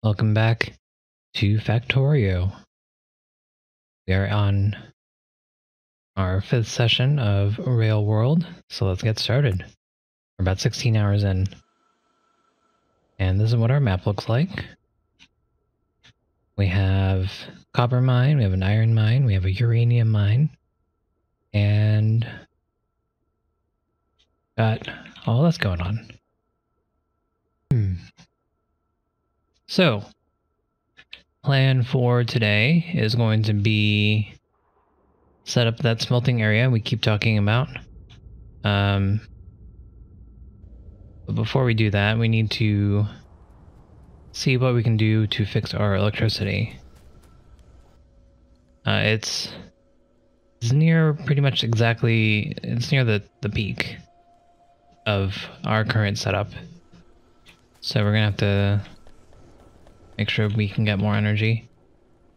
Welcome back to Factorio. We are on our 5th session of Rail World, so let's get started. We're about 16 hours in. And this is what our map looks like. We have copper mine, we have an iron mine, we have a uranium mine, and got all that's going on. So, plan for today is going to be set up that smelting area we keep talking about. But before we do that, we need to see what we can do to fix our electricity. It's near pretty much exactly, it's near the peak of our current setup. So we're gonna have to make sure we can get more energy.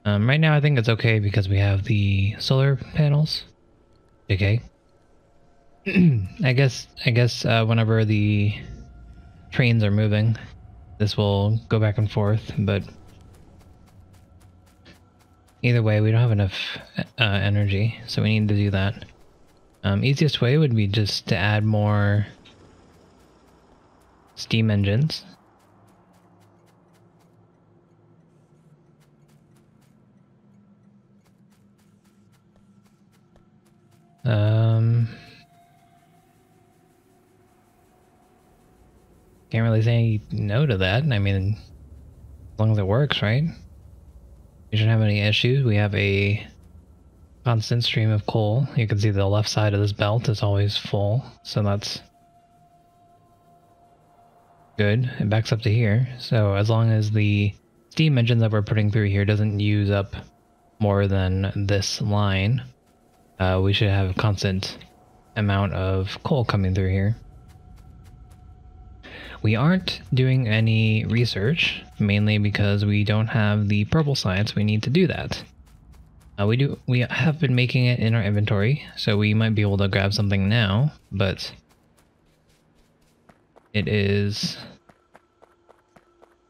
Right now I think it's okay because we have the solar panels. Okay. I guess whenever the trains are moving, this will go back and forth, but either way, we don't have enough energy, so we need to do that. Easiest way would be just to add more steam engines. Can't really say no to that. I mean, as long as it works, right? We shouldn't have any issues. We have a constant stream of coal. You can see the left side of this belt is always full, so that's good. It backs up to here, so as long as the steam engine that we're putting through here doesn't use up more than this line, we should have a constant amount of coal coming through here. We aren't doing any research, mainly because we don't have the purple science we need to do that. We have been making it in our inventory, so we might be able to grab something now, but it is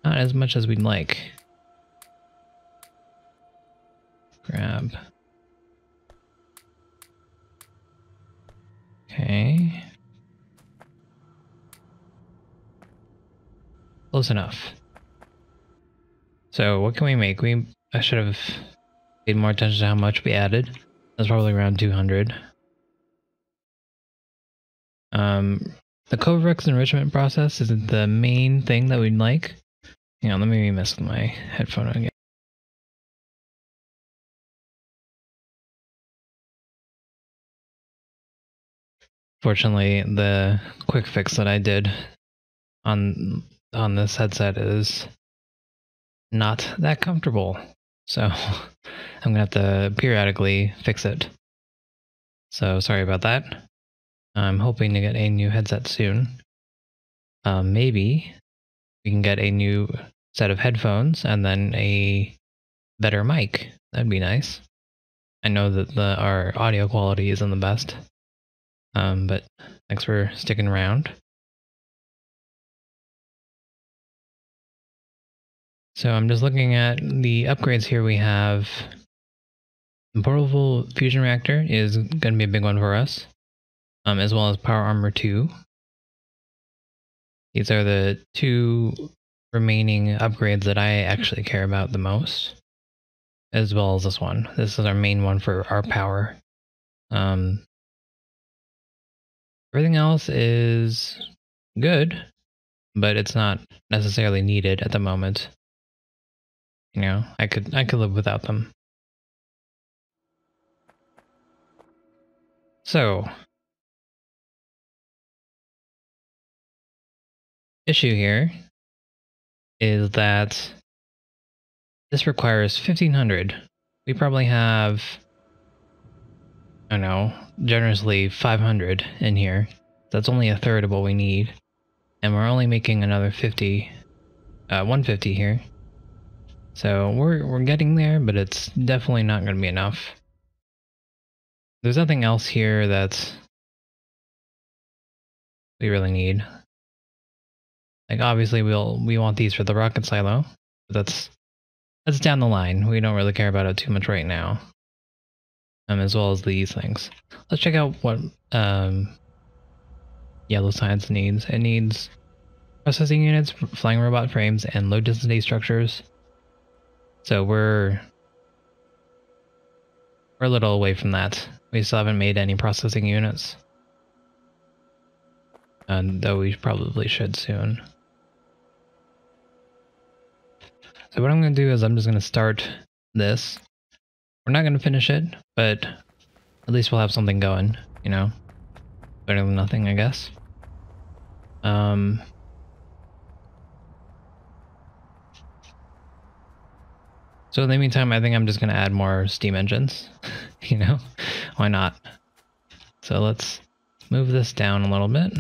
not as much as we'd like. Grab. Okay. Close enough. So what can we make? I should have paid more attention to how much we added. That's probably around 200. The Coverex enrichment process is the main thing that we'd like. Hang on, let me mess with my headphone again. Fortunately, the quick fix that I did on this headset is not that comfortable, so I'm gonna have to periodically fix it. So sorry about that. I'm hoping to get a new headset soon. Maybe we can get a new set of headphones and then a better mic. That'd be nice. I know that our audio quality isn't the best, but thanks for sticking around. So I'm just looking at the upgrades here. We have the portable fusion reactor is going to be a big one for us, as well as power armor 2. These are the two remaining upgrades that I actually care about the most, as well as this one. This is our main one for our power. Everything else is good, but it's not necessarily needed at the moment. You know, I could live without them. So, issue here is that this requires 1500. We probably have, I don't know, generously 500 in here. That's only a third of what we need, and we're only making another 150 here. So we're getting there, but it's definitely not going to be enough. There's nothing else here that we really need. Like, obviously we want these for the rocket silo, But that's down the line. We don't really care about it too much right now. As well as these things. Let's check out what yellow science needs. It needs processing units, flying robot frames, and low density structures. So we're a little away from that. We still haven't made any processing units. Though we probably should soon. So what I'm going to do is I'm just going to start this. We're not going to finish it, but at least we'll have something going, you know? Better than nothing, I guess. So in the meantime, I think I'm just going to add more steam engines. You know? Why not? So let's move this down a little bit.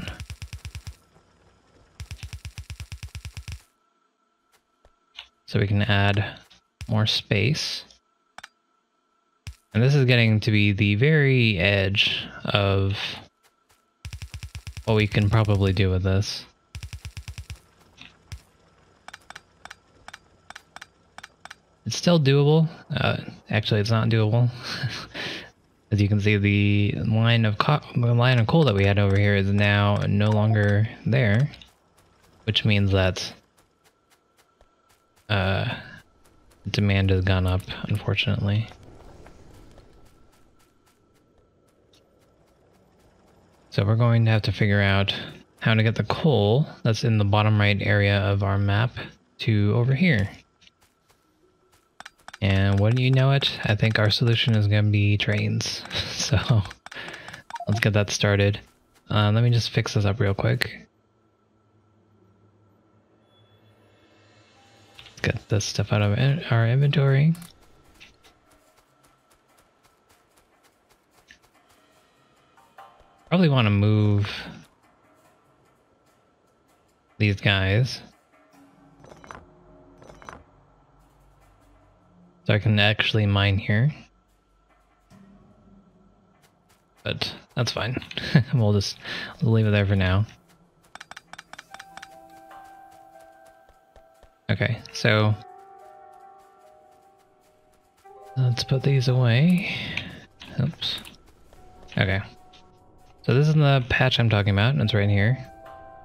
So we can add more space. And this is getting to be the very edge of what we can probably do with this. It's still doable. Actually, it's not doable. As you can see, the line of coal that we had over here is now no longer there, which means that demand has gone up, unfortunately. So we're going to have to figure out how to get the coal that's in the bottom right area of our map to over here. And wouldn't you know it, I think our solution is going to be trains. So let's get that started. Let me just fix this up real quick. Let's get this stuff out of our inventory. Probably want to move these guys so I can actually mine here. But that's fine. We'll leave it there for now. Okay, so let's put these away. Oops. Okay. So this is the patch I'm talking about. It's right here.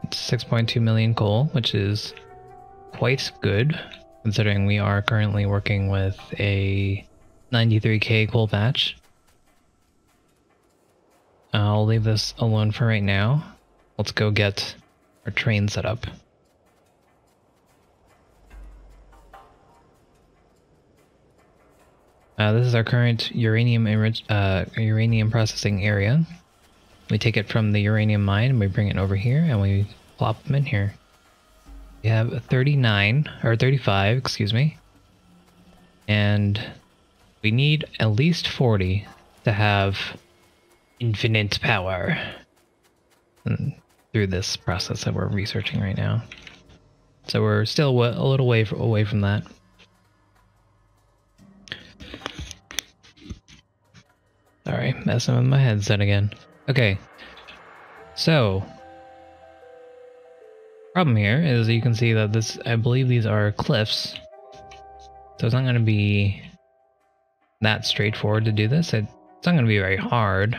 It's 6.2 million coal, which is quite good, considering we are currently working with a 93k coal patch. I'll leave this alone for right now. Let's go get our train set up. This is our current uranium processing area. We take it from the uranium mine and we bring it over here and we plop them in here. We have 35, excuse me. And we need at least 40 to have infinite power through this process that we're researching right now. So we're still a little way away from that. Sorry, messing with my headset again. Okay, so problem here is you can see that I believe these are cliffs, so it's not going to be that straightforward to do this. It's not going to be very hard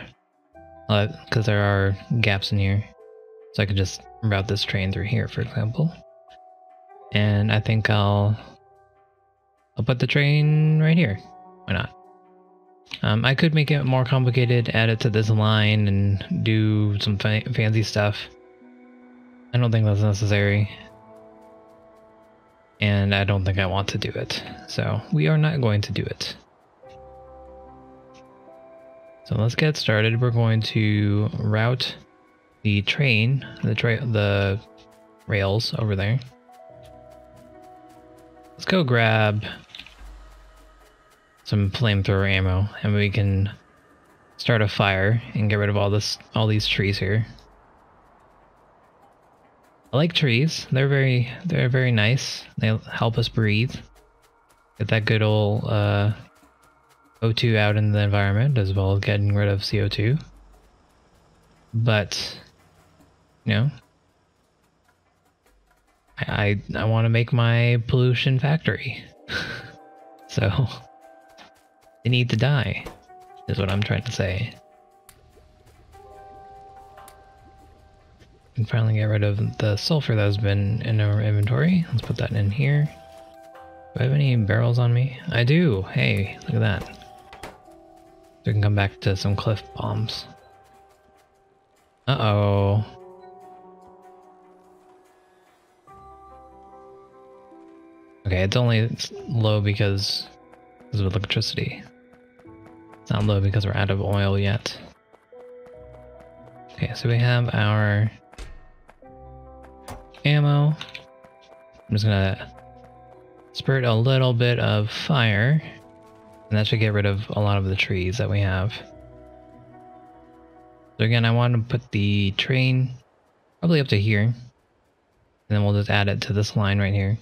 because there are gaps in here, so I could just route this train through here, for example. And I think I'll put the train right here. Why not? I could make it more complicated, add it to this line, and do some fancy stuff. I don't think that's necessary. And I don't think I want to do it. So we are not going to do it. So let's get started. We're going to route the train, the rails over there. Let's go grab some flamethrower ammo, and we can start a fire and get rid of all these trees here. I like trees. They're very nice. They help us breathe. Get that good old O2 out in the environment, as well as getting rid of CO2. But, you know, I want to make my pollution factory. So they need to die, is what I'm trying to say. And finally get rid of the sulfur that's been in our inventory. Let's put that in here. Do I have any barrels on me? I do! Hey, look at that. So we can come back to some cliff bombs. Uh-oh. Okay, it's only low because of electricity. It's not low because we're out of oil yet. Okay, so we have our ammo. I'm just gonna spurt a little bit of fire, and that should get rid of a lot of the trees that we have. So again, I want to put the train probably up to here, and then we'll just add it to this line right here.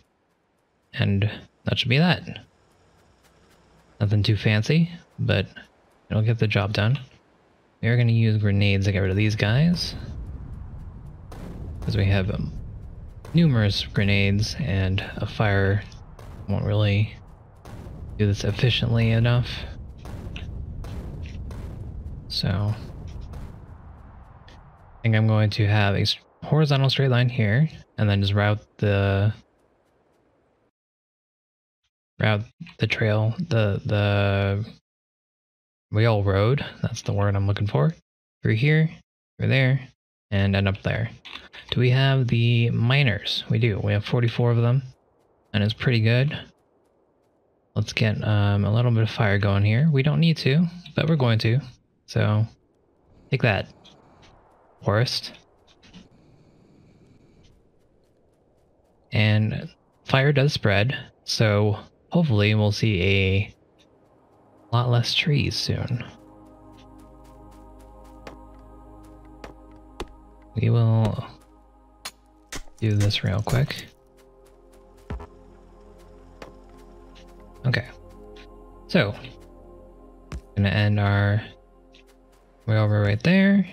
And that should be that. Nothing too fancy, but it'll get the job done. We are going to use grenades to get rid of these guys, because we have numerous grenades, and a fire won't really do this efficiently enough. So I think I'm going to have a horizontal straight line here, and then just route the trail, the railroad, that's the word I'm looking for, through here, through there, and end up there. Do we have the miners? We do. We have 44 of them, and it's pretty good. Let's get a little bit of fire going here. We don't need to, but we're going to. So, take that, forest. And fire does spread, so hopefully we'll see a lot less trees soon. We will do this real quick. Okay, so gonna end our way over right there.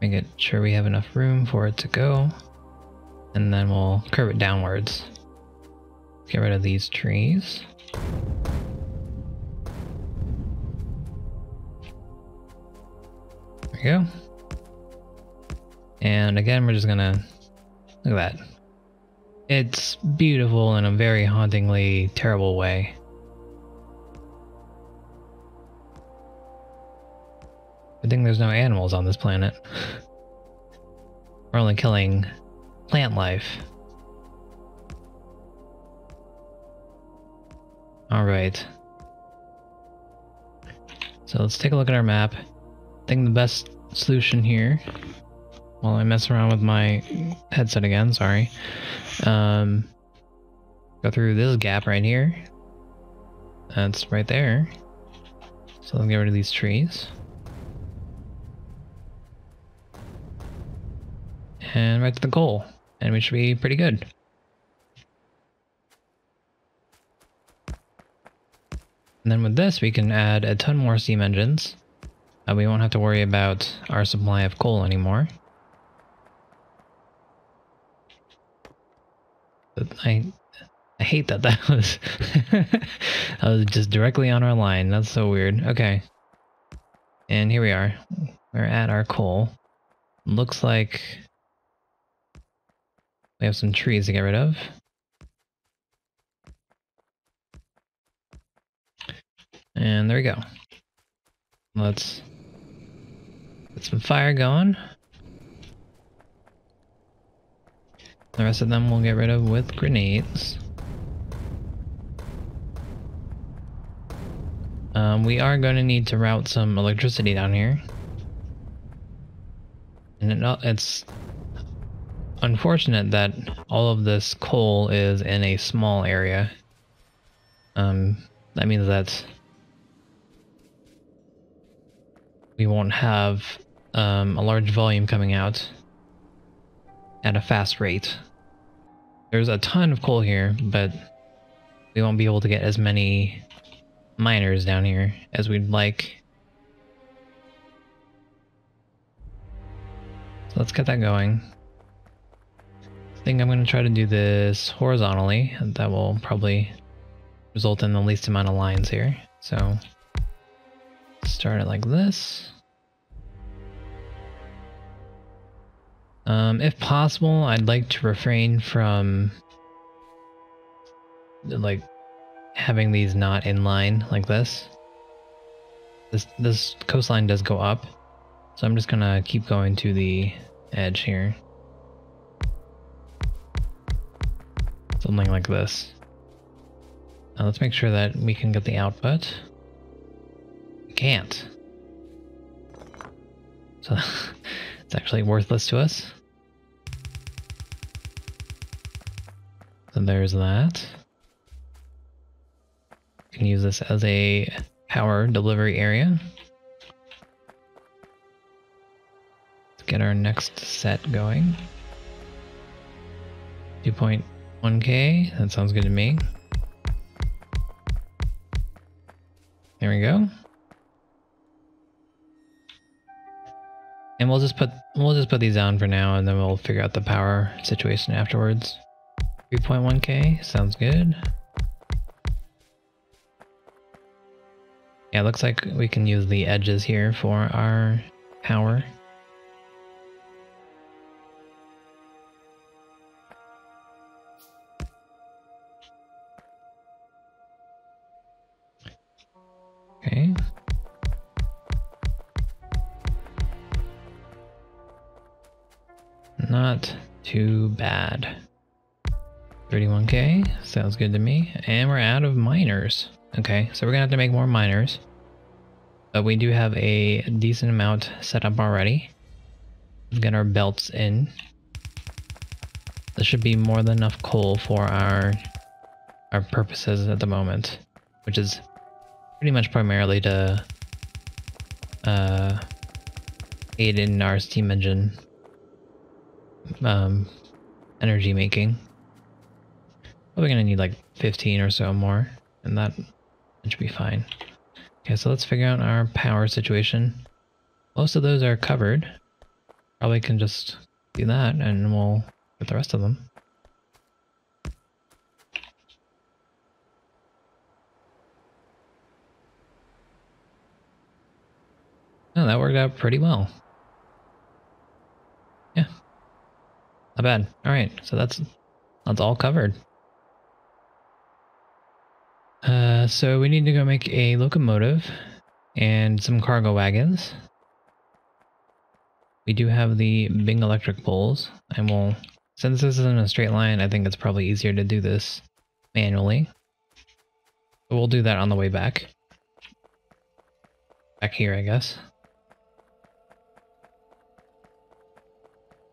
Make sure we have enough room for it to go, and then we'll curve it downwards. Get rid of these trees. There we go. And again, we're just gonna look at that. It's beautiful in a very hauntingly terrible way. Good thing there's no animals on this planet. We're only killing plant life. Alright. So let's take a look at our map. I think the best solution here, while I mess around with my headset again, sorry. Go through this gap right here. That's right there. So let's get rid of these trees. And right to the goal. And we should be pretty good. And then with this, we can add a ton more steam engines. We won't have to worry about our supply of coal anymore. But I hate that was that was just directly on our line. That's so weird. Okay. And here we are. We're at our coal. Looks like we have some trees to get rid of. And there we go. Let's get some fire going. The rest of them we'll get rid of with grenades. We are going to need to route some electricity down here. And it's unfortunate that all of this coal is in a small area. That means that we won't have a large volume coming out at a fast rate. There's a ton of coal here, but we won't be able to get as many miners down here as we'd like. So let's get that going. I think I'm going to try to do this horizontally. That will probably result in the least amount of lines here. So start it like this. If possible, I'd like to refrain from like having these not in line like this. This coastline does go up, so I'm just gonna keep going to the edge here. Something like this. Now let's make sure that we can get the output. We can't. So it's actually worthless to us. So there's that. We can use this as a power delivery area. Let's get our next set going. 2.1K, that sounds good to me. There we go. And we'll just put these down for now, and then we'll figure out the power situation afterwards. 3.1K, sounds good. Yeah, looks like we can use the edges here for our power. Okay. Not too bad. 31K, sounds good to me. And we're out of miners. Okay, so we're gonna have to make more miners. But we do have a decent amount set up already. Let's get our belts in. This should be more than enough coal for our purposes at the moment, which is pretty much primarily to aid in our steam engine energy making. Probably gonna need like 15 or so more, and that should be fine. Okay, so let's figure out our power situation. Most of those are covered. Probably can just do that, and we'll get the rest of them. Oh, that worked out pretty well. Yeah. Not bad. Alright, so that's all covered. So we need to go make a locomotive and some cargo wagons. We do have the Bing electric poles, and we'll, since this isn't a straight line, I think it's probably easier to do this manually. But we'll do that on the way back. Back here, I guess.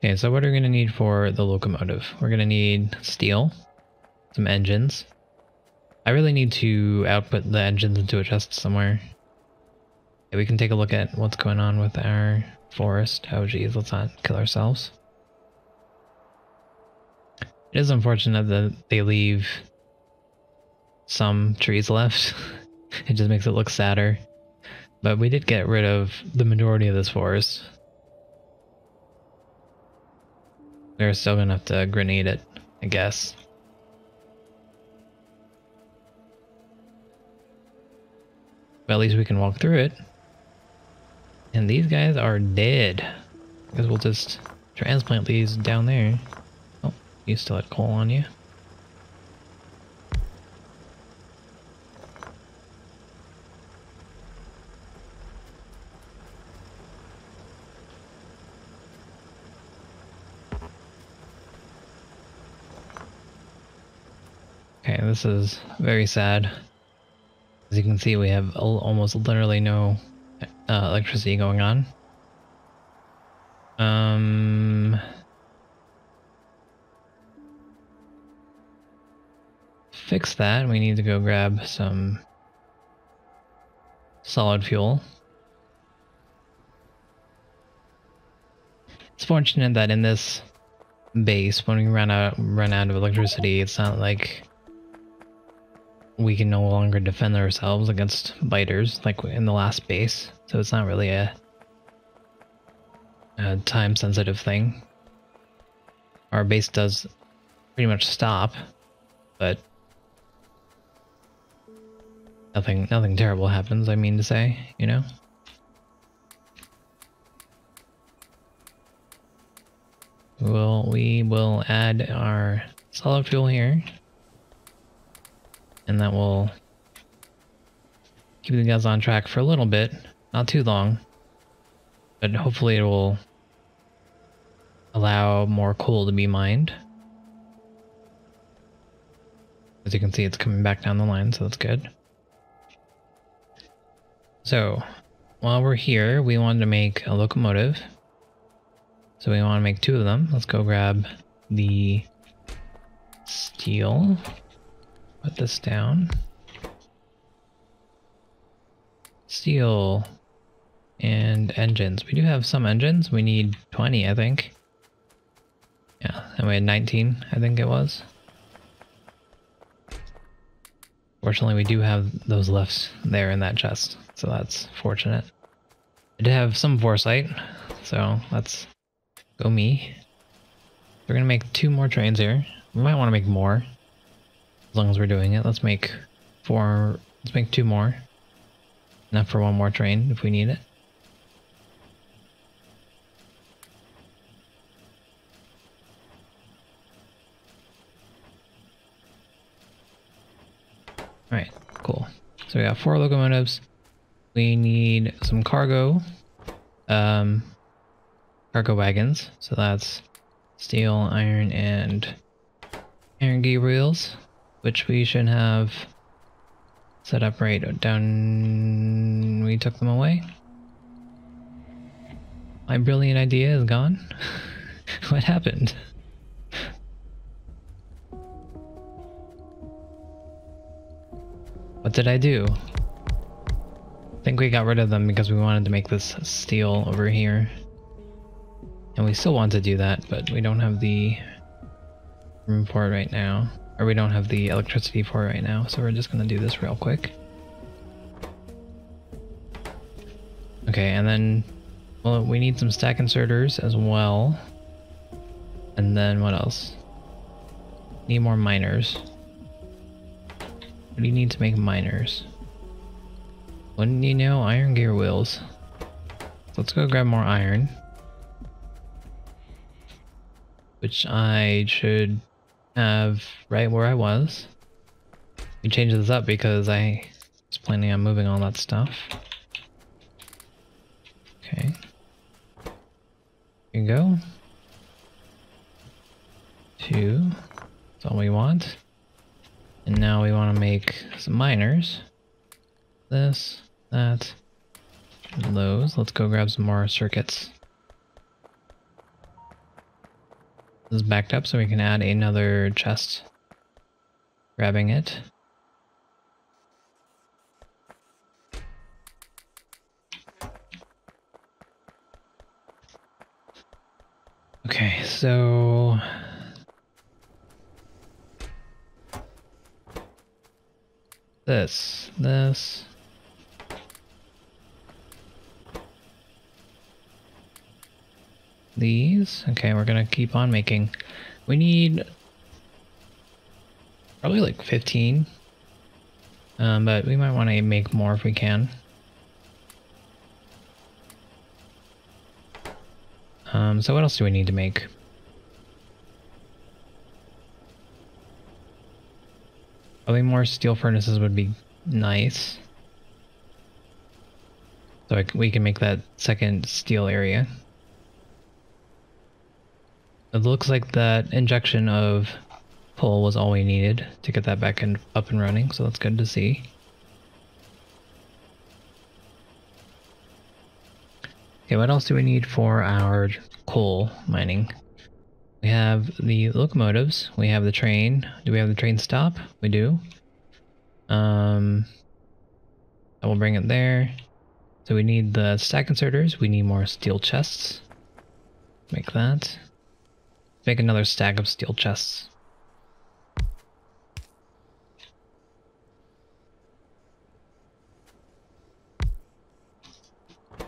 Okay, so what are we going to need for the locomotive? We're going to need steel, some engines. I really need to output the engines into a chest somewhere. Okay, we can take a look at what's going on with our forest. Oh geez, let's not kill ourselves. It is unfortunate that they leave some trees left. It just makes it look sadder. But we did get rid of the majority of this forest. We're still gonna have to grenade it, I guess. But at least we can walk through it. And these guys are dead. I guess we'll just transplant these down there. Oh, you still had coal on you. Okay, this is very sad. As you can see, we have almost literally no electricity going on. Fix that. We need to go grab some solid fuel. It's fortunate that in this base, when we run out of electricity, it's not like we can no longer defend ourselves against biters like in the last base, so it's not really a time-sensitive thing. Our base does pretty much stop, but nothing terrible happens, I mean to say, you know? We will add our solid fuel here, and that will keep the guys on track for a little bit, not too long, but hopefully it will allow more coal to be mined. As you can see, it's coming back down the line, so that's good. So, while we're here, we wanted to make a locomotive. So we want to make 2 of them. Let's go grab the steel. Put this down. Steel and engines. We do have some engines. We need 20, I think. Yeah, and we had 19, I think it was. Fortunately, we do have those left there in that chest, so that's fortunate. I did have some foresight, so let's go me. We're gonna make 2 more trains here. We might want to make more, as long as we're doing it. Let's make 4. Let's make 2 more. Enough for 1 more train if we need it. Alright, cool. So we got 4 locomotives. We need some cargo. Cargo wagons. So that's steel, iron, and iron gear wheels, which we should have set up right down. We took them away. My brilliant idea is gone. What happened? What did I do? I think we got rid of them because we wanted to make this steel over here. And we still want to do that, but we don't have the room for it right now. Or we don't have the electricity for it right now, so we're just gonna do this real quick. Okay, and then, well, we need some stack inserters as well. And then what else? Need more miners. What do you need to make miners? Wouldn't you know? Iron gear wheels. Let's go grab more iron. Which I should have right where I was. We changed this up because I was planning on moving all that stuff. Okay. Here you go. 2. That's all we want. And now we want to make some miners. This, that, and those. Let's go grab some more circuits. This is backed up so we can add another chest. Grabbing it. Okay, so this. These. Okay, we're gonna keep on making. We need probably like 15. But we might want to make more if we can. So what else do we need to make? Probably more steel furnaces would be nice. So we can make that second steel area. It looks like that injection of coal was all we needed to get that back up and running, so that's good to see. Okay, what else do we need for our coal mining? We have the locomotives, we have the train. Do we have the train stop? We do. I will bring it there. So we need the stack inserters, we need more steel chests. Make that. Make another stack of steel chests.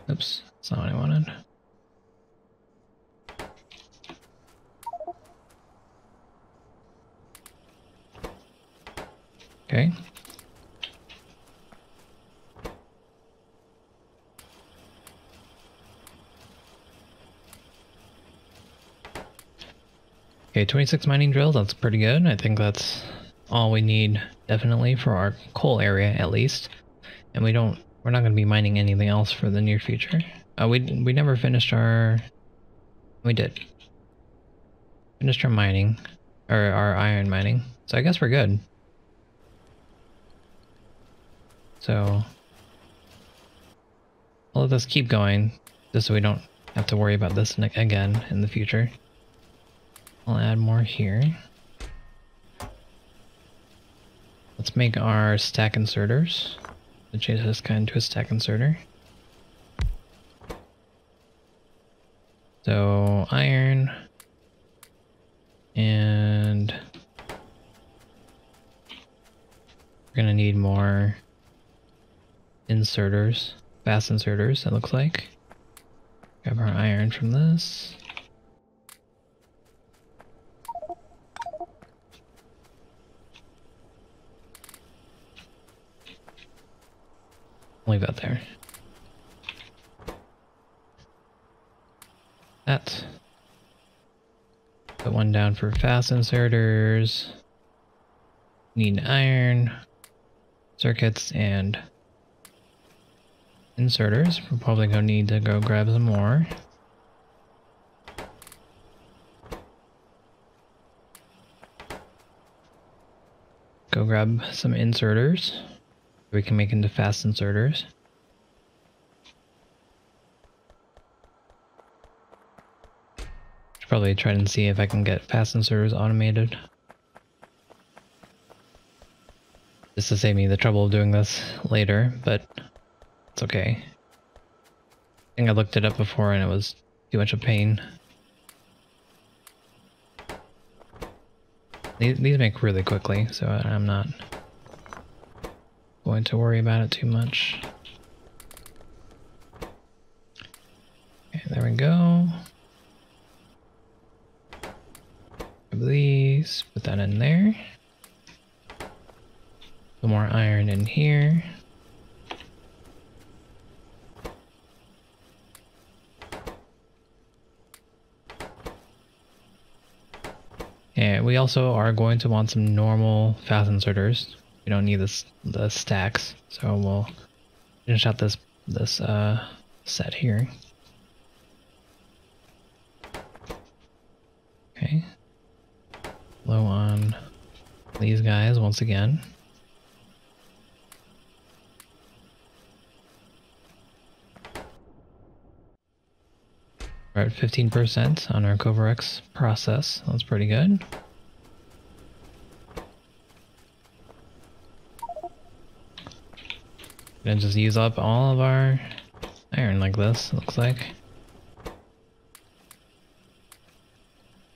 Oops, that's not what I wanted. Okay. Okay, 26 mining drills, that's pretty good. I think that's all we need, definitely, for our coal area, at least. And we're not going to be mining anything else for the near future. We never finished our... We did. Finished our mining, or our iron mining. So I guess we're good. So I'll let this keep going, just so we don't have to worry about this again in the future. I'll add more here. Let's make our stack inserters. Let's change this guy into a stack inserter. So iron and we're gonna need more inserters, fast inserters, it looks like. Grab our iron from this. Leave that there. That. Put one down for fast inserters. Need iron, circuits, and inserters. We're probably gonna need to go grab some more. Go grab some inserters. We can make into fast inserters. Should probably try and see if I can get fast inserters automated. Just to save me the trouble of doing this later, but it's okay. I think I looked it up before and it was too much of a pain. These make really quickly, so I'm not going to worry about it too much. Okay, there we go. Grab these, put that in there. Some more iron in here. And we also are going to want some normal fast inserters. We don't need the stacks, so we'll finish out this set here. Okay. Low on these guys once again. We're at 15% on our Covarex process. That's pretty good. Gonna just use up all of our iron like this, looks like.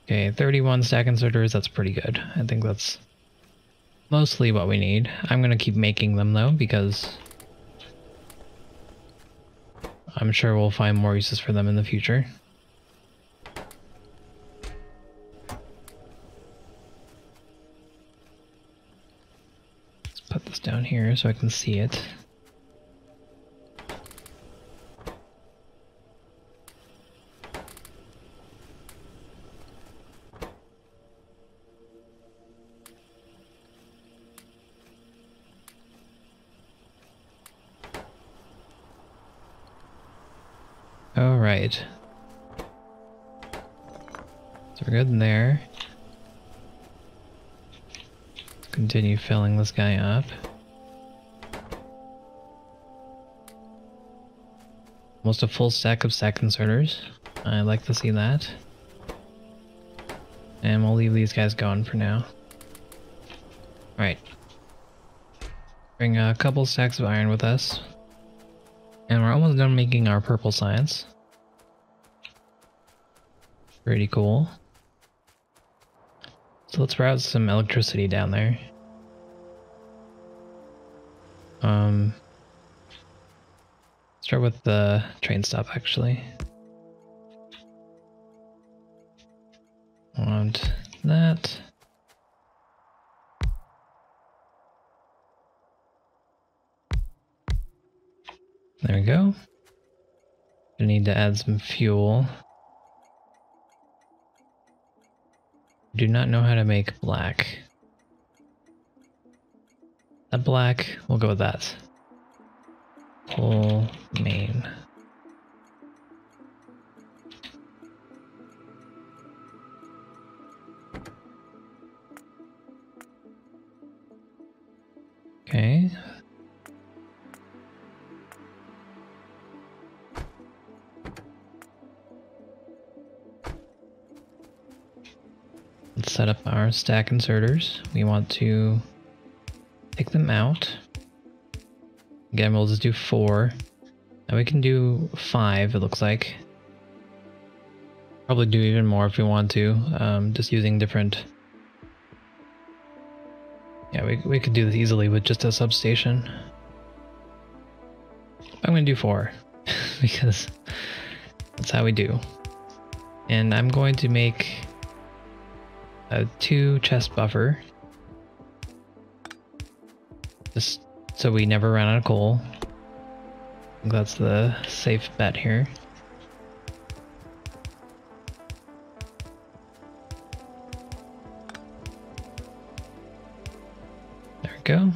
Okay, 31 stack inserters, that's pretty good. I think that's mostly what we need. I'm gonna keep making them though, because I'm sure we'll find more uses for them in the future. Let's put this down here so I can see it. Alright. So we're good in there. Let's continue filling this guy up. Almost a full stack of stack inserters. I like to see that. And we'll leave these guys going for now. Alright. Bring a couple stacks of iron with us. And we're almost done making our purple science. Pretty cool. So let's route some electricity down there. Start with the train stop actually. Want that. There we go. I need to add some fuel. Do not know how to make black. That black, we'll go with that. Coal main. Okay. Let's set up our stack inserters. We want to take them out. Again, we'll just do 4. Now we can do 5, it looks like. Probably do even more if we want to, just using different... Yeah, we could do this easily with just a substation. I'm going to do 4, because that's how we do. And I'm going to make a 2 chest buffer. Just so we never run out of coal. I think that's the safe bet here. There we go.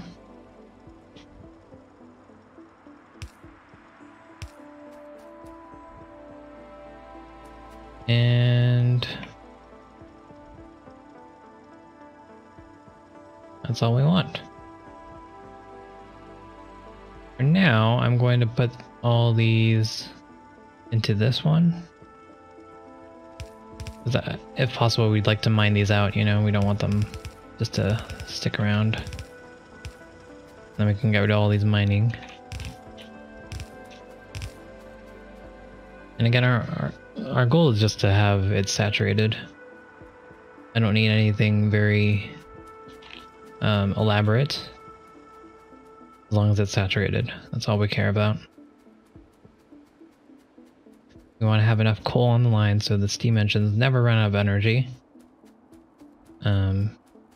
And that's all we want. For now, I'm going to put all these into this one. If possible, we'd like to mine these out, you know, we don't want them just to stick around. Then we can get rid of all these mining. And again, our goal is just to have it saturated. I don't need anything very elaborate. As long as it's saturated, that's all we care about. We want to have enough coal on the line so the steam engines never run out of energy.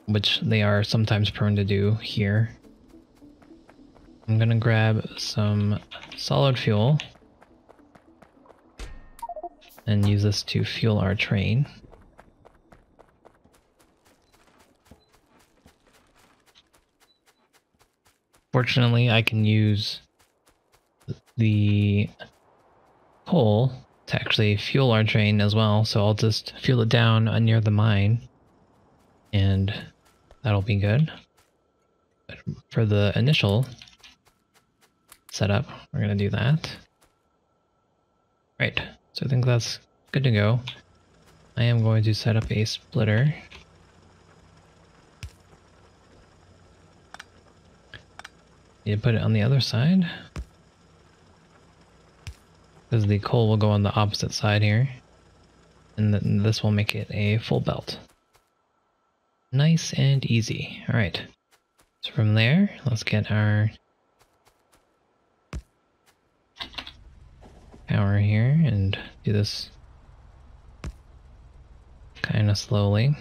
Which they are sometimes prone to do here. I'm gonna grab some solid fuel and use this to fuel our train. Fortunately, I can use the coal to actually fuel our train as well, so I'll just fuel it down near the mine, and that'll be good. But for the initial setup, we're gonna do that. Right, so I think that's good to go. I am going to set up a splitter. Need to put it on the other side, because the coal will go on the opposite side here, and then this will make it a full belt. Nice and easy. All right, so from there, let's get our power here and do this kind of slowly.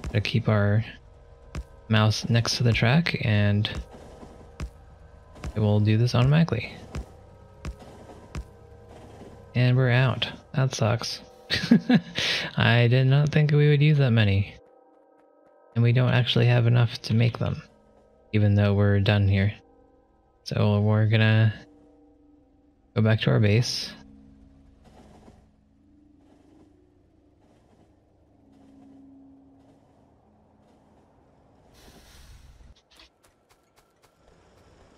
Gotta keep our mouse next to the track, and it will do this automatically. And we're out. That sucks. I did not think we would use that many. And we don't actually have enough to make them, even though we're done here. So we're gonna go back to our base.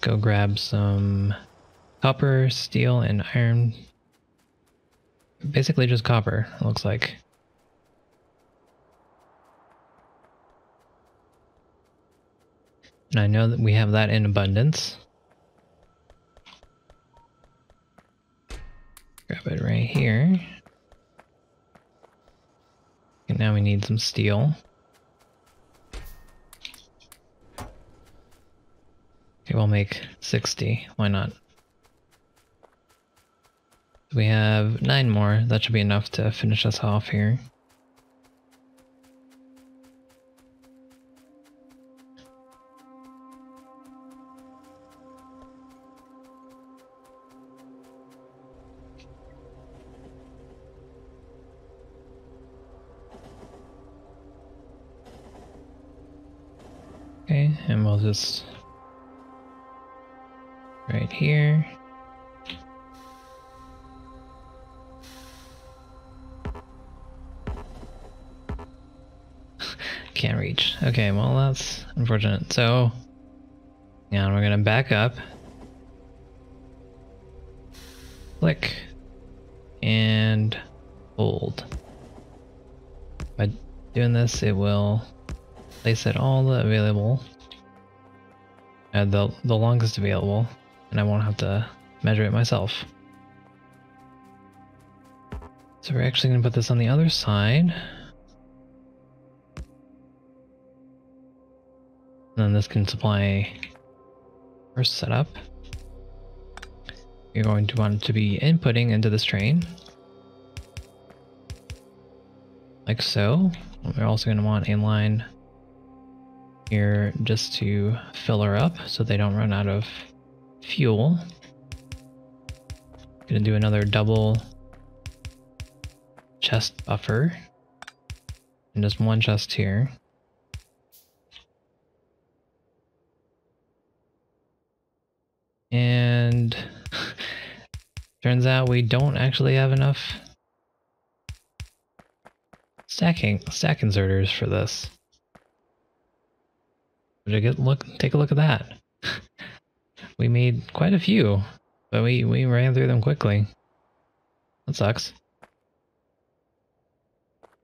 Go grab some copper, steel, and iron. Basically just copper, it looks like. And I know that we have that in abundance. Grab it right here. And now we need some steel. Okay, we'll make 60. Why not? We have 9 more. That should be enough to finish us off here. and we'll just right here. Can't reach. Okay, well that's unfortunate. So, yeah, we're gonna back up. Click. And hold. By doing this, it will place it all the available. The longest available. And I won't have to measure it myself. So we're actually gonna put this on the other side. And then this can supply our setup. You're going to want it to be inputting into this train. Like so. We're also going to want a line here just to fill her up so they don't run out of fuel. Gonna do another double chest buffer. And just one chest here. And turns out we don't actually have enough stack inserters for this. Take a look at that. We made quite a few, but we ran through them quickly. That sucks.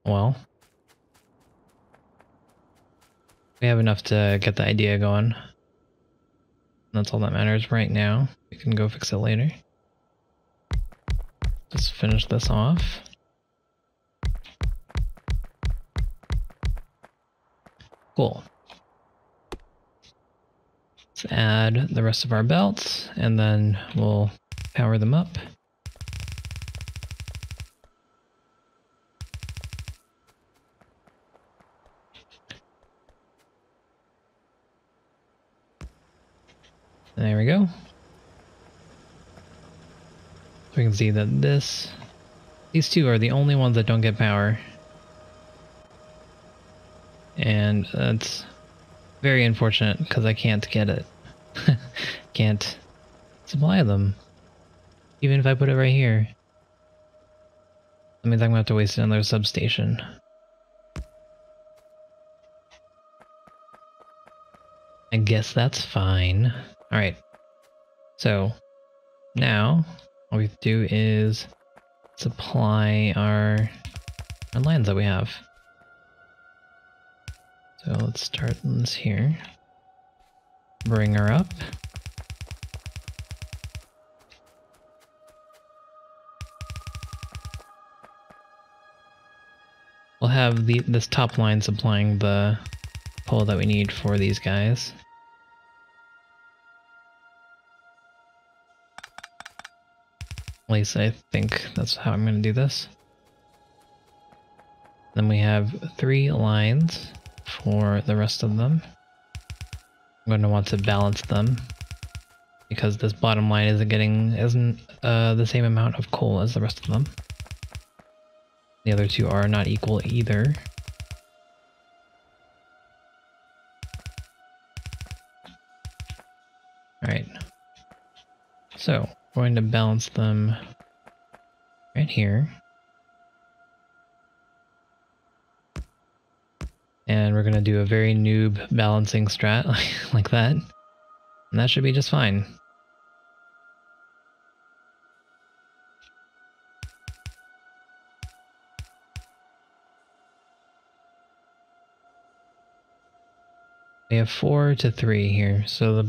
Well, we have enough to get the idea going. That's all that matters right now. We can go fix it later. Just finish this off. Cool. Let's add the rest of our belts, and then we'll power them up. There we go. So we can see that these two are the only ones that don't get power. And that's very unfortunate because I can't get it. Can't supply them. Even if I put it right here. That means I'm gonna have to waste another substation. I guess that's fine. Alright. So, now, all we have to do is supply our lines that we have. So let's start this here. Bring her up. We'll have this top line supplying the coal that we need for these guys. At least I think that's how I'm going to do this. Then we have 3 lines for the rest of them. I'm going to want to balance them because this bottom line isn't the same amount of coal as the rest of them. The other 2 are not equal either. Alright. So, we're going to balance them right here. And we're going to do a very noob balancing strat like that. And that should be just fine. We have 4 to 3 here, so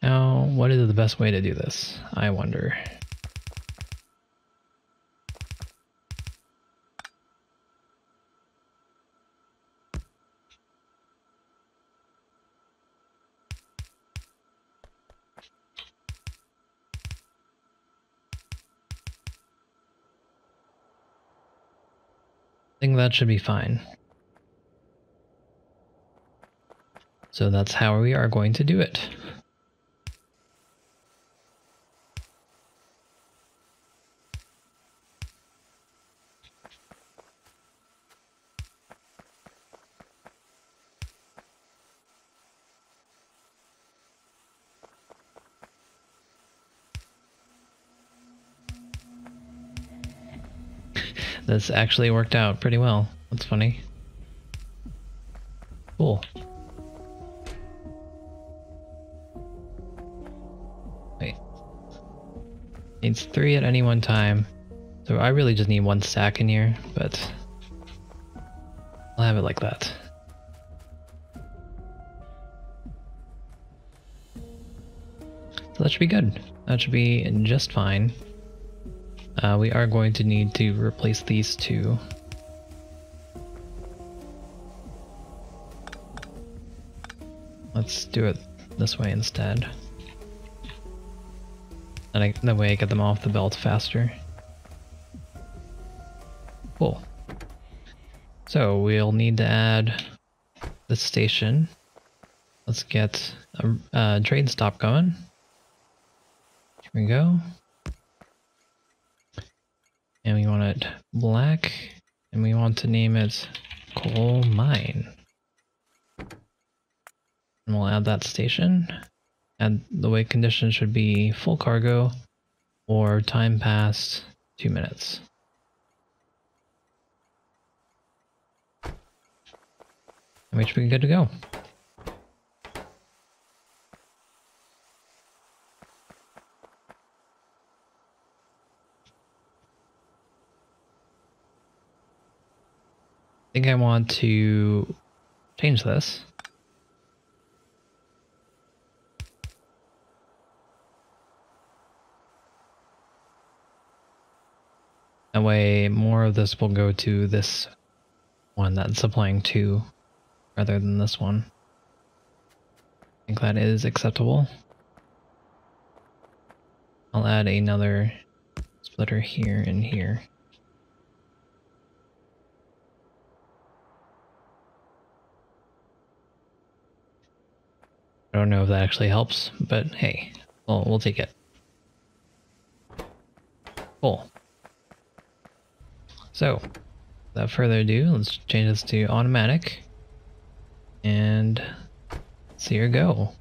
now what is the best way to do this? I wonder. I think that should be fine. So that's how we are going to do it. this actually worked out pretty well. That's funny. Cool. Wait. Needs 3 at any one time. So I really just need 1 stack in here, but I'll have it like that. So that should be good. That should be just fine. We are going to need to replace these 2. Let's do it this way instead. And that way I get them off the belt faster. Cool. So we'll need to add the station. Let's get a trade stop going. Here we go. And we want it black, and we want to name it coal mine. And we'll add that station. And the wait condition should be full cargo or time past 2 minutes. And we should be good to go. I think I want to change this. That way more of this will go to this one that's supplying 2 rather than this one. I think that is acceptable. I'll add another splitter here and here. I don't know if that actually helps, but hey, we'll take it. Cool. So, without further ado, let's change this to automatic. And see her go.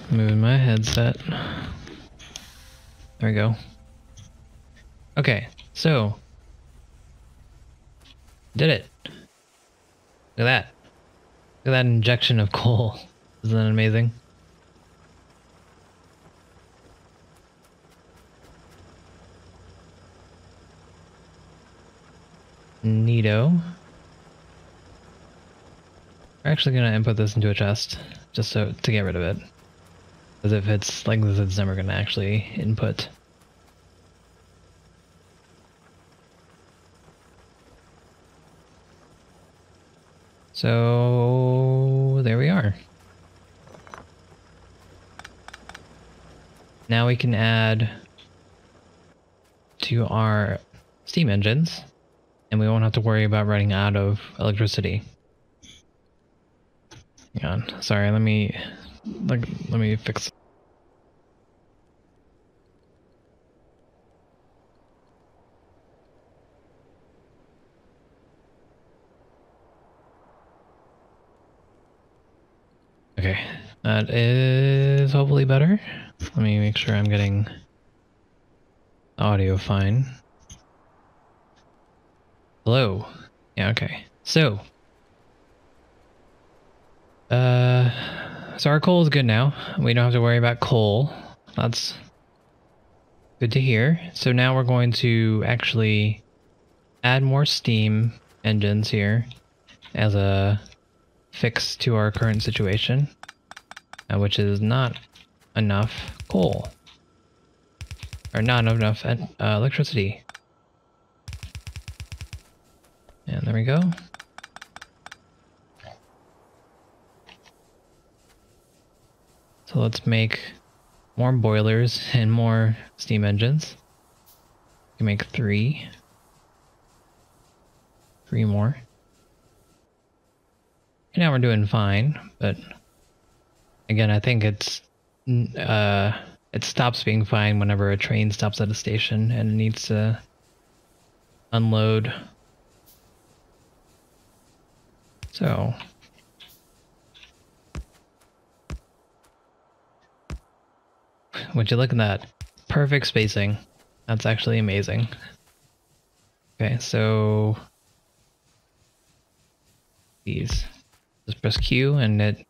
Moving my headset. There we go. Okay, so did it. Look at that. Look at that injection of coal. Isn't that amazing? Neato. We're actually gonna input this into a chest just so to get rid of it. Because if it's like this, it's never gonna actually input. So there we are. Now we can add to our steam engines, and we won't have to worry about running out of electricity. Hang on, sorry, let me fix. Okay, that is hopefully better. Let me make sure I'm getting audio fine. Hello. Yeah, okay. So our coal is good now. We don't have to worry about coal. That's good to hear. So now we're going to actually add more steam engines here as a fix to our current situation, which is not enough coal, or not enough electricity. And there we go. So let's make more boilers and more steam engines. We can make 3 more. And now we're doing fine, but again, I think it stops being fine whenever a train stops at a station and it needs to unload. So Would you look at that? Perfect spacing. That's actually amazing. Okay, so these. Just press Q and it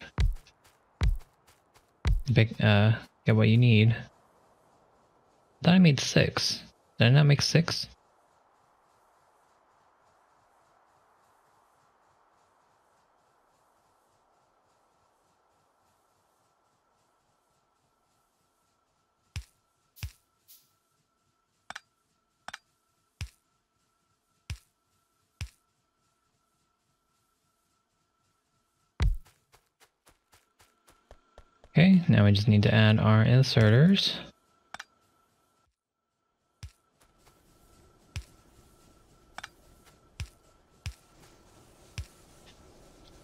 get what you need. I thought I made 6. Did I not make 6? Okay, now we just need to add our inserters.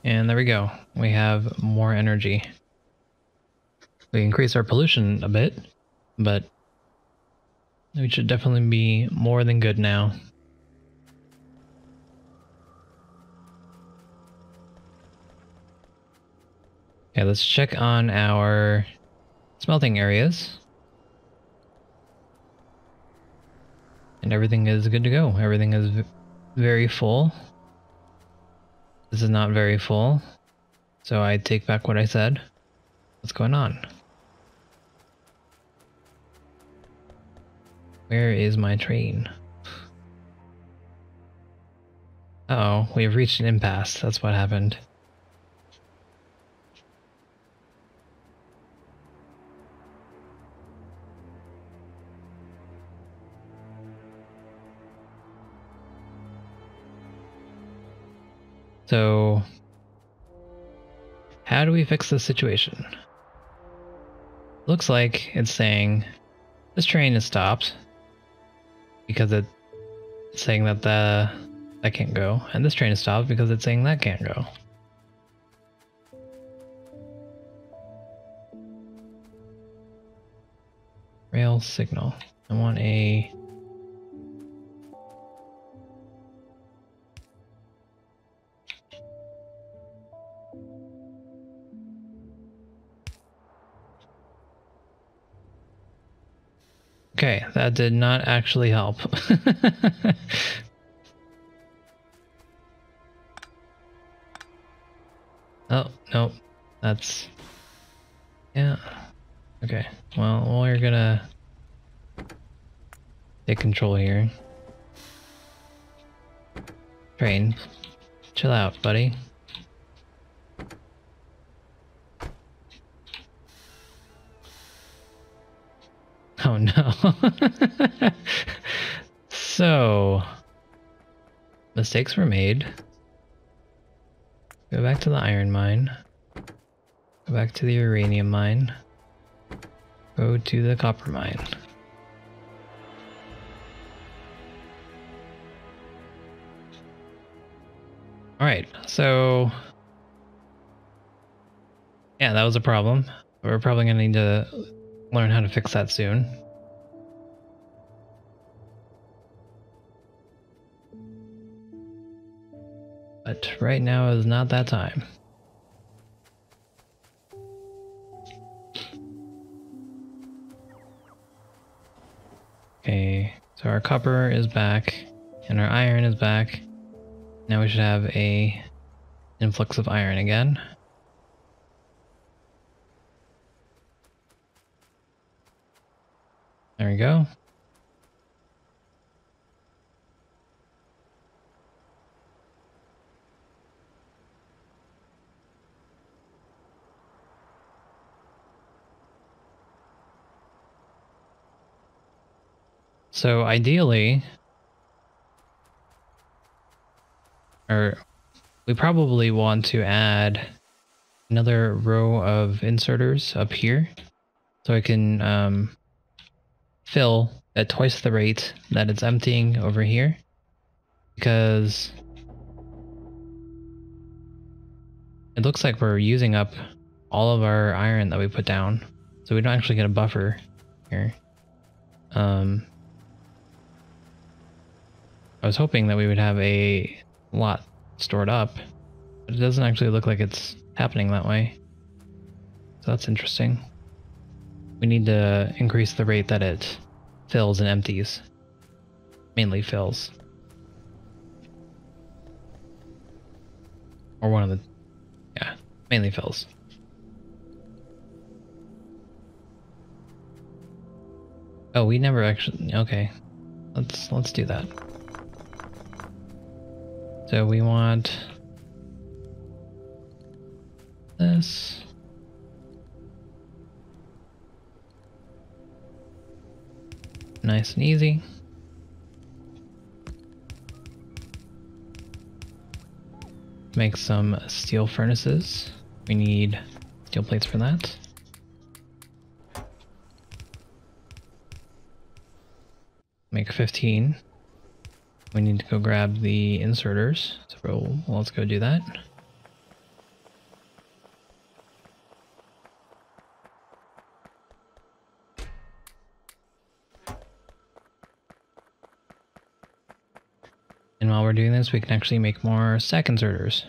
And there we go. We have more energy. We increase our pollution a bit, but we should definitely be more than good now. Okay, let's check on our smelting areas. And everything is good to go. Everything is very full. This is not very full. So I take back what I said. What's going on? Where is my train? Uh-oh, we have reached an impasse. That's what happened. So, how do we fix this situation? Looks like it's saying this train is stopped because it's saying that that can't go, and this train is stopped because it's saying that can't go. Rail signal. I want a... Okay, that did not actually help. Oh, nope. That's... Yeah. Okay, well, we're gonna take control here. Train, chill out, buddy. Oh no. So, mistakes were made. Go back to the iron mine. Go back to the uranium mine. Go to the copper mine. Alright, so... yeah, that was a problem. We're probably gonna need to learn how to fix that soon. But right now is not that time. Okay, so our copper is back and our iron is back. Now we should have a influx of iron again. There we go. So ideally, or we probably want to add another row of inserters up here so I can fill at twice the rate that it's emptying over here, because it looks like we're using up all of our iron that we put down, so we don't actually get a buffer here. I was hoping that we would have a lot stored up, but it doesn't actually look like it's happening that way. So that's interesting. We need to increase the rate that it fills and empties. Mainly fills. Or one of the... yeah, mainly fills. Oh, we never actually... okay. Let's do that. So we want... this. Nice and easy. Make some steel furnaces. We need steel plates for that. Make 15. We need to go grab the inserters. So let's go do that. And while we're doing this, we can actually make more stack inserters.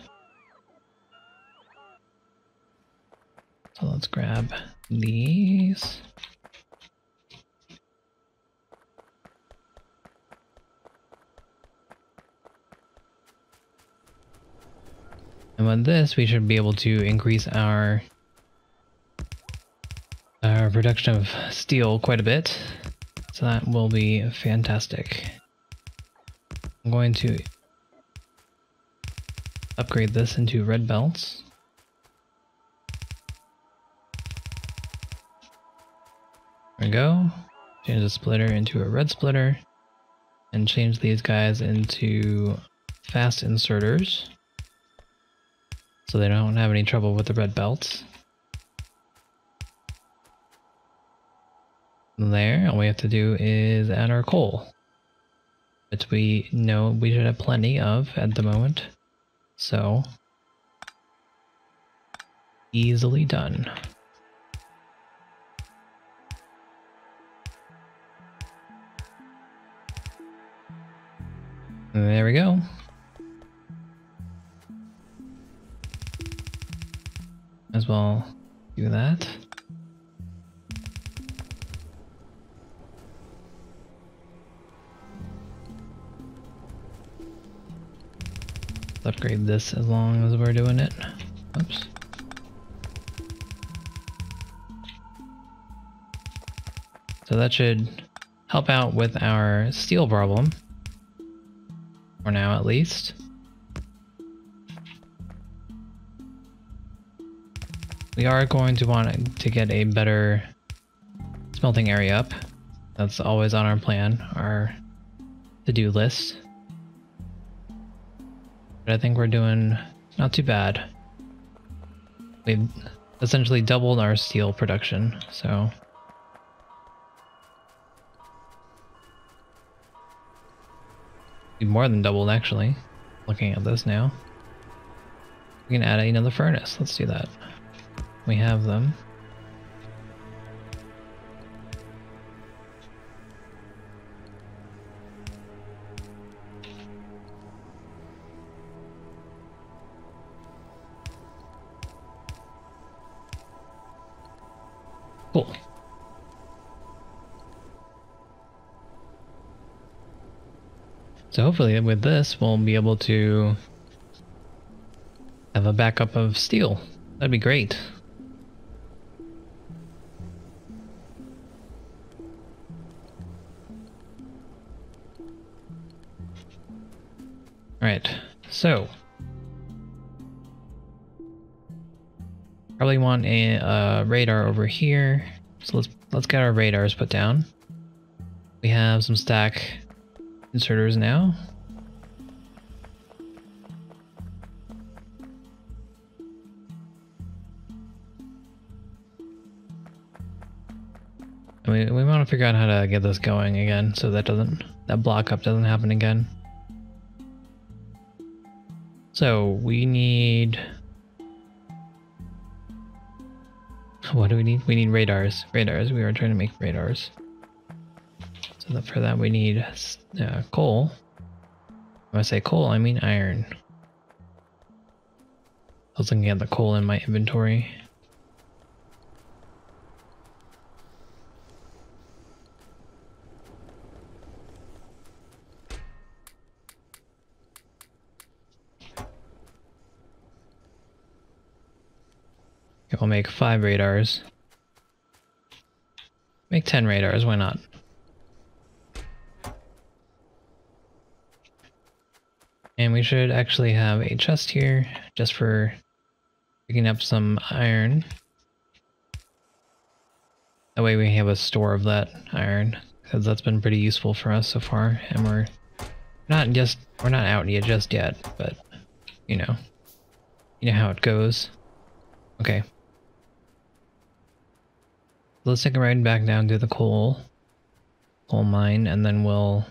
So let's grab these. And with this, we should be able to increase our production of steel quite a bit. So that will be fantastic. I'm going to upgrade this into red belts. There we go. Change the splitter into a red splitter. And change these guys into fast inserters. So they don't have any trouble with the red belts. There, all we have to do is add our coal. Which we know we should have plenty of at the moment. So, easily done. There we go. As well do that. Let's upgrade this as long as we're doing it. Oops. So that should help out with our steel problem. For now, at least. We are going to want to get a better smelting area up. That's always on our plan, our to-do list. But I think we're doing not too bad. We've essentially doubled our steel production, so... more than doubled, actually, looking at this now. We can add another furnace. Let's do that. We have them. Cool. So hopefully with this, we'll be able to have a backup of steel. That'd be great. Alright, so probably want a radar over here. So let's get our radars put down. We have some stack inserters now. And we want to figure out how to get this going again so that block up doesn't happen again. So we need... what do we need? We need radars. Radars. We are trying to make radars. So for that we need coal. When I say coal, I mean iron. I was looking at the coal in my inventory. We'll make 5 radars. Make 10 radars, why not? And we should actually have a chest here, just for picking up some iron. That way we have a store of that iron, because that's been pretty useful for us so far, and we're not out yet just yet, but you know how it goes. Okay. Let's take a ride back down to the coal mine, and then we'll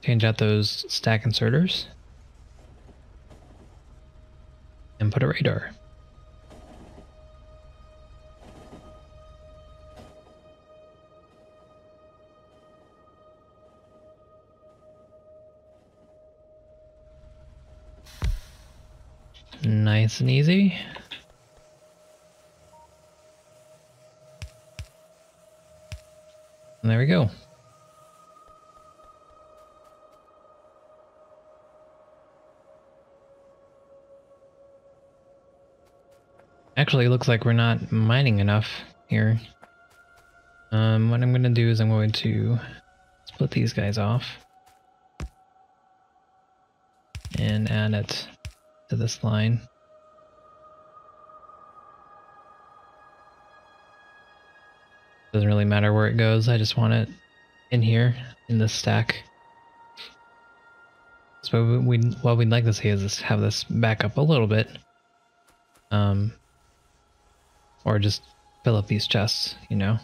change out those stack inserters and put a radar. Nice and easy. And there we go. Actually, it looks like we're not mining enough here. What I'm going to do is I'm going to split these guys off and add it to this line. Doesn't really matter where it goes, I just want it in here, in this stack. So what we'd like to see is just have this back up a little bit. Or just fill up these chests, you know?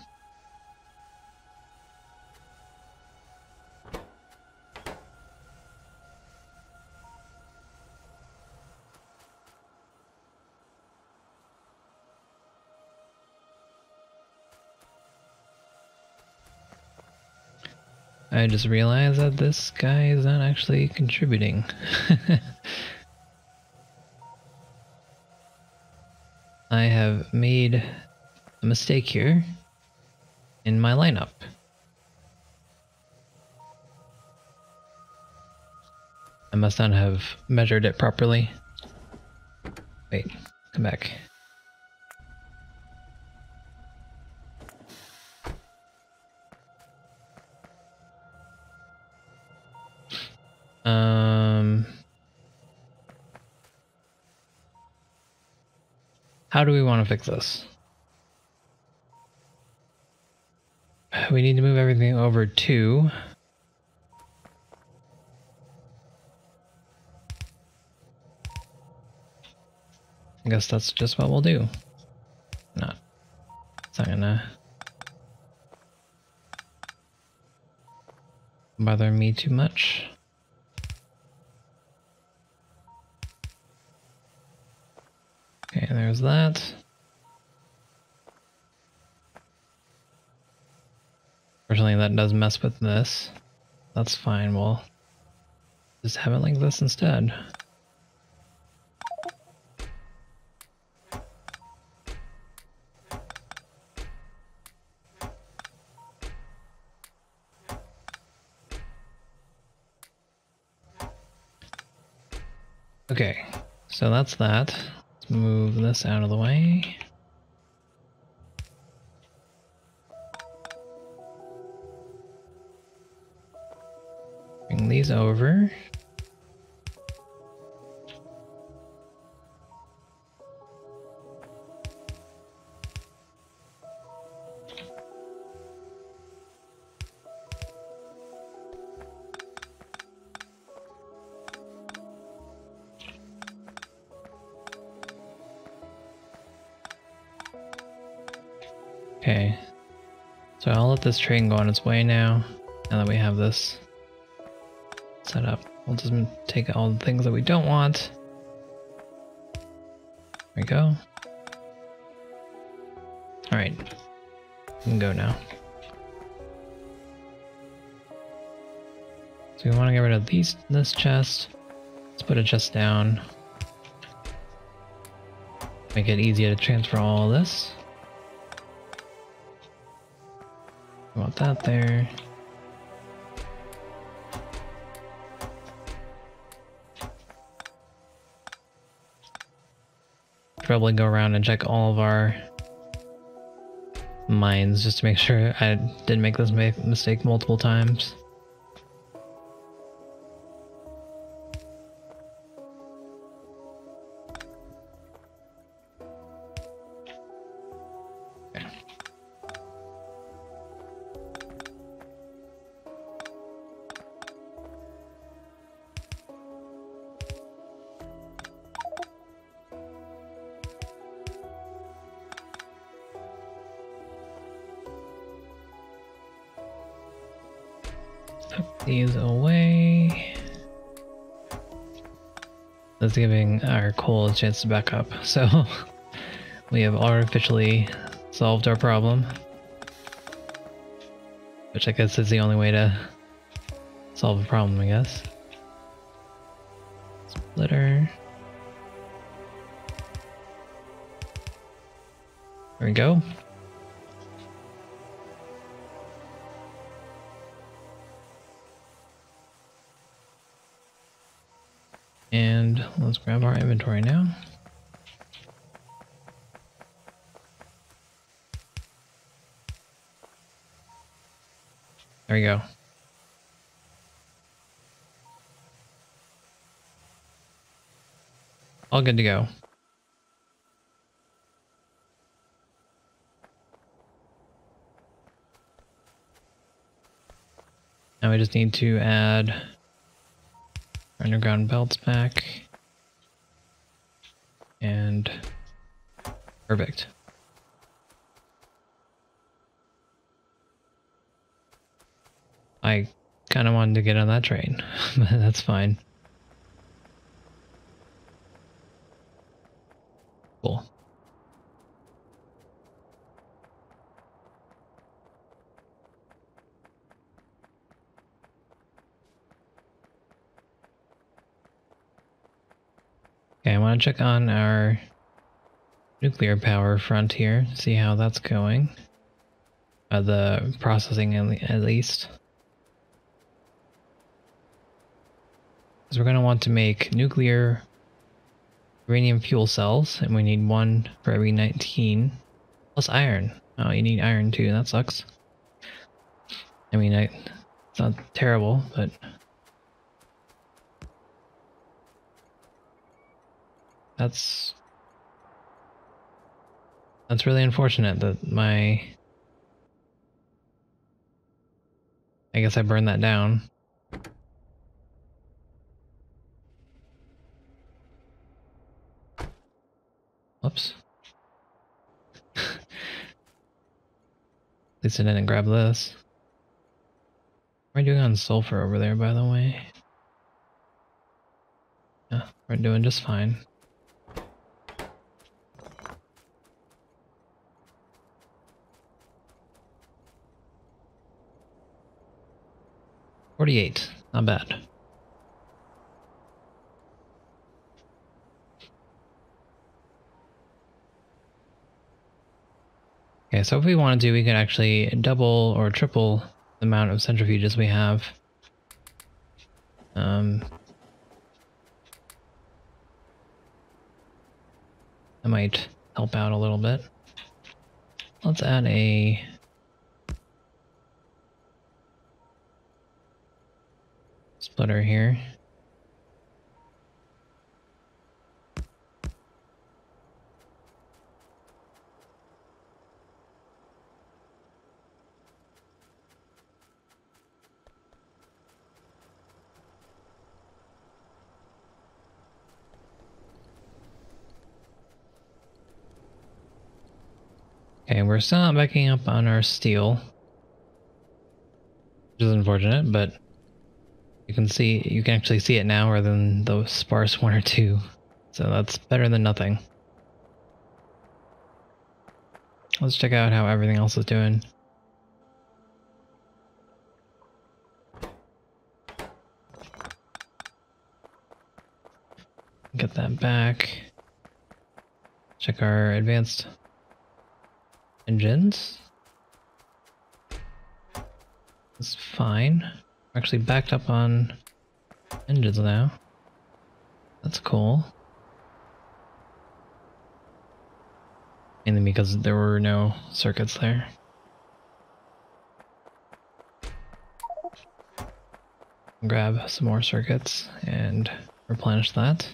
I just realized that this guy is not actually contributing. I have made a mistake here in my lineup. I must not have measured it properly. Wait, come back. How do we want to fix this? We need to move everything over to... I guess that's just what we'll do. Not. It's not gonna bother me too much. Okay, there's that. Fortunately, that does mess with this. That's fine, we'll just have it like this instead. Okay, so that's that. Let's move this out of the way. Bring these over. Okay, so I'll let this train go on its way now that we have this set up. We'll just take all the things that we don't want. There we go. Alright, we can go now. So we want to get rid of this chest. Let's put a chest down. Make it easier to transfer all this. I want that there. probably go around and check all of our mines just to make sure I didn't make this mistake multiple times. Put these away. That's giving our coal a chance to back up. So we have artificially solved our problem. Which I guess is the only way to solve a problem, I guess. Splitter. There we go. And let's grab our inventory now. There we go. All good to go. Now we just need to add underground belts back. And perfect. I kind of wanted to get on that train, but that's fine. Cool. Okay, I want to check on our nuclear power front here, see how that's going. The processing at least. Because we're going to want to make nuclear uranium fuel cells, and we need one for every 19. Plus iron. Oh, you need iron too, that sucks. I mean, it's not terrible, but... That's really unfortunate that I guess I burned that down. Whoops. At least I didn't grab this. What are we doing on sulfur over there, by the way? Yeah, we're doing just fine. $48, not bad. Okay, so if we wanted to, we could actually double or triple the amount of centrifuges we have. That might help out a little bit. Let's add a splitter here. Okay, we're still not backing up on our steel, which is unfortunate, but you can actually see it now rather than those sparse 1 or 2. So that's better than nothing. Let's check out how everything else is doing. Get that back. Check our advanced engines. It's fine. We're actually backed up on engines now. That's cool. Mainly because there were no circuits there. Grab some more circuits and replenish that.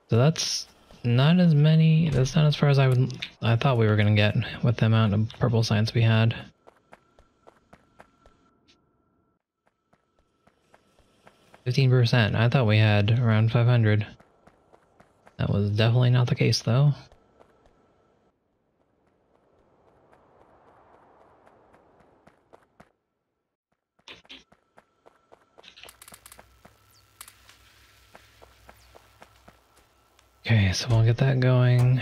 So that's not as many, that's not as far as I thought we were gonna get with the amount of purple science we had. 15%. I thought we had around 500. That was definitely not the case though. Okay, so we'll get that going.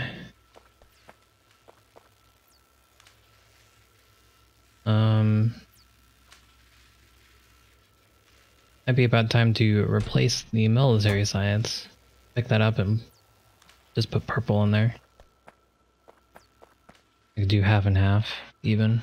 Might be about time to replace the military science. Pick that up and just put purple in there. I could do half and half, even.